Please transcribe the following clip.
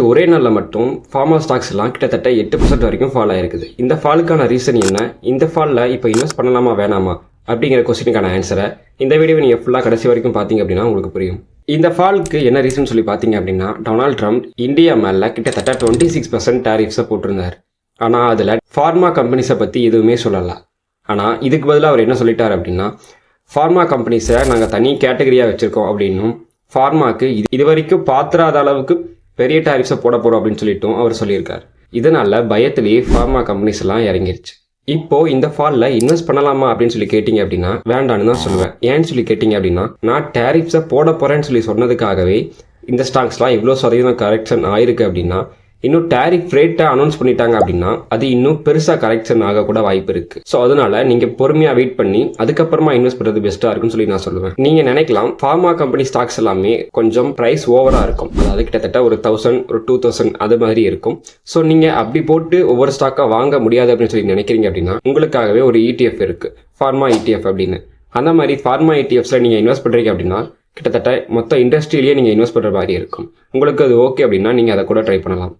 ஒரே நாளில் மட்டும் ஃபார்மா ஸ்டாக்ஸ் எல்லாம் கிட்டத்தட்ட 8% வரைக்கும் ஃபால் ஆயிருக்குது. இந்த ஃபாலுக்கான ரீசன் என்ன, இந்த ஃபாலில் இப்போ இன்வெஸ்ட் பண்ணலாமா வேணாமா அப்படிங்கிற கொஸ்டினுக்கான ஆன்சரை இந்த வீடியோவை நீங்கள் ஃபுல்லாக கடைசி வரைக்கும் பார்த்தீங்க அப்படின்னா உங்களுக்கு புரியும். இந்த ஃபாலுக்கு என்ன ரீசன் சொல்லி பார்த்தீங்க அப்படின்னா, டொனால்ட் ட்ரம்ப் இந்தியா மேலே கிட்டத்தட்ட 26% டேரிஃப்ஸை போட்டிருந்தார். ஆனால் அதில் ஃபார்மா கம்பெனிஸை பற்றி எதுவுமே சொல்லலை. ஆனால் இதுக்கு பதிலாக அவர் என்ன சொல்லிட்டார் அப்படின்னா, ஃபார்மா கம்பெனிஸை நாங்கள் தனி கேட்டகரியாக வச்சுருக்கோம் அப்படின்னும், ஃபார்மாக்கு இது வரைக்கும் பாத்திராத அளவுக்கு பெரிய டேரிஃப்ஸை போட போகிறோம் அப்படின்னு சொல்லிட்டும் அவர் சொல்லியிருக்கார். இதனால பயத்திலேயே ஃபார்மா கம்பெனிஸ் எல்லாம் இறங்கிருச்சு. இப்போ இந்த ஃபாலில் இன்வெஸ்ட் பண்ணலாமா அப்படின்னு சொல்லி கேட்டிங்க அப்படின்னா வேண்டான்னு தான் சொல்லுவேன். ஏன்னு சொல்லி கேட்டிங்க அப்படின்னா, நான் டேரிஃப்ஸை போட போகிறேன்னு சொல்லி சொன்னதுக்காகவே இந்த ஸ்டாக்ஸ்லாம் இவ்வளோ சதவீதம் கரெக்ஷன் ஆயிருக்கு அப்படின்னா, இன்னும் டேரிஃப் ரேட்டை அனௌன்ஸ் பண்ணிட்டாங்க அப்படின்னா அது இன்னும் பெருசாக கரெக்ஷன் ஆக கூட வாய்ப்பு இருக்கு. ஸோ அதனால நீங்கள் பொறுமையாக வெயிட் பண்ணி அதுக்கப்புறமா இன்வெஸ்ட் பண்ணுறது பெஸ்ட்டாக இருக்குன்னு சொல்லி நான் சொல்லுவேன். நீங்கள் நினைக்கலாம் ஃபார்மா கம்பெனி ஸ்டாக்ஸ் எல்லாமே கொஞ்சம் ப்ரைஸ் ஓவராக இருக்கும், அதாவது கிட்டத்தட்ட ஒரு 1000 ஒரு 2000 அது மாதிரி இருக்கும். ஸோ நீங்கள் அப்படி போட்டு ஒவ்வொரு ஸ்டாக்காக வாங்க முடியாது அப்படின்னு சொல்லி நினைக்கிறீங்க அப்படின்னா உங்களுக்காகவே ஒரு ETF இருக்கு, ஃபார்மா ETF அப்படின்னு. அந்த மாதிரி ஃபார்மா ETFஸில் நீங்கள் இன்வெஸ்ட் பண்ணுறீங்க அப்படின்னா கிட்டத்தட்ட மொத்த இண்டஸ்ட்ரியிலேயே நீங்கள் இன்வெஸ்ட் பண்ணுற மாதிரி இருக்கும். உங்களுக்கு அது ஓகே அப்படின்னா நீங்கள் அதை கூட ட்ரை பண்ணலாம்.